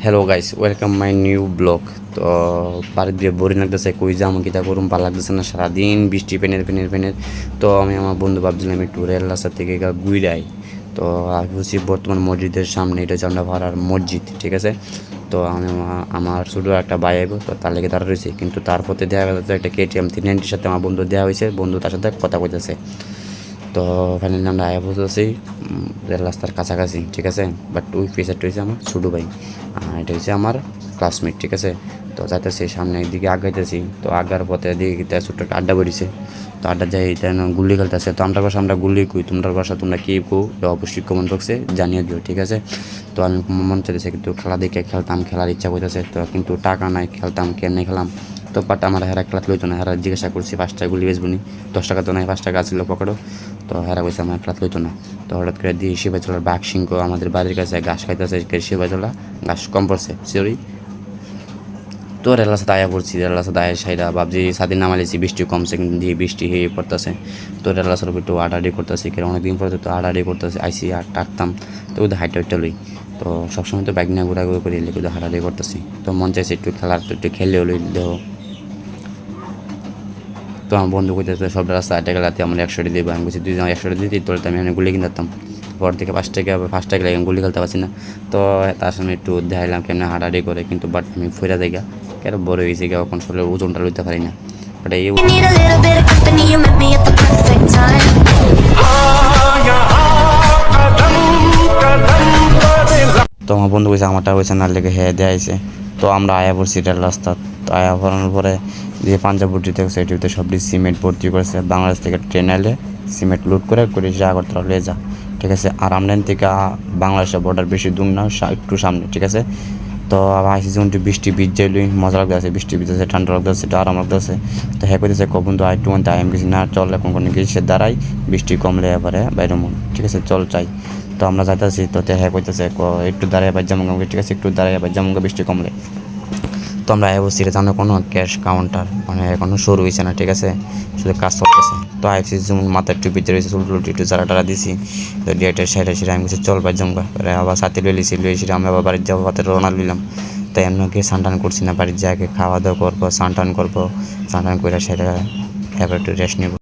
Hello guys, welcome my new blog. তো বাড়ি দিয়ে বোরিং লাগতেছে, কই যাম কিতা করুম, ভালো লাগতেছে না, সারাদিন বৃষ্টি পেনের। তো আমি আমার বন্ধু ভাবছিলাম একটু রেল রাস্তা থেকে ঘুরাই। তো আমি বলছি বর্তমান মসজিদের সামনে, এটা হচ্ছে আমরা ভাড়ার মসজিদ, ঠিক আছে। তো আমি আমার ছোটো একটা ভাই আইব, তো তার লেগে তারা রয়েছে, কিন্তু তার পথে দেখা যাচ্ছে একটা KTM 390 সাথে আমার বন্ধু দেওয়া হয়েছে, বন্ধু তার সাথে কথা কইতেছে। তো ফাইনালি আমরা আয়া বসেছি রেল রাস্তার কাছাকাছি, ঠিক আছে। বাট ওই ফিচারটা হচ্ছে আমার ছোটো ভাই, এটা হচ্ছে আমার ক্লাসমেট, ঠিক আছে। তো যাইতেছি সামনের দিকে আগাইতেছি, তো আগার পথে দিকে ছোট্ট একটা আড্ডা বেরিয়েছে। তো আড্ডা যাই গুলি খেলতেছে। তো আমরা বাসা আমরা গুলি কই, তোমরা বাসা তোমরা কি কো, এটা অবশ্যই কমেন্ট বক্সে জানিয়ে দিও, ঠিক আছে। তো আমি মন চাইতেছে কিন্তু খেলা দেখে খেলতাম, খেলার ইচ্ছা করতেছে, তো কিন্তু টাকা নাই, খেলতাম কেমনে খেলাম। তো বাট আমার হেরা খেলাতে লইতো না, হেরা জিজ্ঞাসা করছি 5 টাকা গুলি বেচবো নি, 10 টাকা তো নাই, 5 টাকা ছিল পকেটও। তো হেরা কইছে আমার খেলাতে লইতো না। তো হঠাৎ করে দিয়ে শিবাচলার বাঘ সিংহ আমাদের বাড়ির কাছে ঘাস খাইতেছে, শিবাচলা ঘাস কম পড়ছে সরি। তো রেলার সাথে আয়া পড়ছি, রেলার সাথে আয়া সাইডা ভাবছি স্বাধীন নামালেছি, বৃষ্টি কমছে, কিন্তু দিয়ে বৃষ্টি হয়ে পড়তেছে। তো রেলার সাথে একটু আডাডি করতেছি, কেন অনেকদিন পরে তো আডাডি করতেছি, আইসি আর টাকতাম। তো ওদের হাইটটা লই। তো সবসময় তো বাইক নিয়ে ঘোরাঘুরি করি, এলে কিন্তু হাডাডি করতেছি। তো মন চাইছে একটু খেলার, তো একটু খেললে হলো দেহ। তো আমার বন্ধু কইতেছে সব রাস্তা আটটা গেলাতে আমার 100 দেবো, আমি বলছি 2 জন 100 দিতে, তোর আমি আমি গুলি কিনতাম। পর থেকে 5 টাকা আবার 5 টাকা লাগে গুলি খেলতে পারছি না। তো তার সামনে একটু দেখাইলাম কেমন হাডাহাডি করে, কিন্তু বাট আমি ফেরা দেখা কেন বড় হয়েছে গিয়ে, এখন শরীরের ওজনটা লইতে পারি না। বাট এই Need a little bit of company, you met me at the perfect time. তো আমার বন্ধু কইছে আমারটা হয়েছে না, লেগে হ্যাঁ দেয়াইছে। তো আমরা আয়া পড়ছি রেল রাস্তা। তো আয়া পড়ানোর পরে যে পাঞ্জাবটি দেখছে এটিতে সবটি সিমেন্ট ভর্তি করেছে, বাংলাদেশ থেকে ট্রেন এলে সিমেন্ট লোড করে যা করতে লয়ে যা, ঠিক আছে। আর আমদানি থেকে বাংলাদেশের বর্ডার বেশি দূর না, একটু সামনে, ঠিক আছে। তো আবার আইসি যখন বৃষ্টি ভিজাইলই মজা লাগতেছে, বৃষ্টি ভিজেছে, ঠান্ডা লাগতেছে, একটু আরাম লাগতেছে। তো হ্যাঁ কইতেছে কখন তো আইটু মন তাই আমি কিছু না, চল এখন কোনো গিয়ে দাঁড়াই, বৃষ্টি কমলে এবারে বাইরে মন, ঠিক আছে, চল চাই। তো আমরা যাইতেছি, তো হ্যাঁ কইতেছে একটু দাঁড়াই আবার যেমন, ঠিক আছে, একটু দাঁড়াই আবার যেমন বৃষ্টি কমলে। তো আমরা আইবসি এখানে কোনো ক্যাশ কাউন্টার মানে এখনও শুরু হয়েছে না, ঠিক আছে, শুধু কাজ চলতেছে। তো আইসি যেমন মাথার টুপিতে রয়েছে, চুলটুলটি একটু জারা টারা দিছি। তো ডিএটের সাইডে আমি কিছু চল পাই জমকা করে আবার সাথে লইছি, আমি আবার বাড়ির যাবো, হাতে রওনা লইলাম। তো এমন কি স্নান করছি না, বাড়ির জায়গায় খাওয়া দাওয়া করবো, স্নান করবো, স্নান করে সেটা এবার একটু রেস্ট নেবো।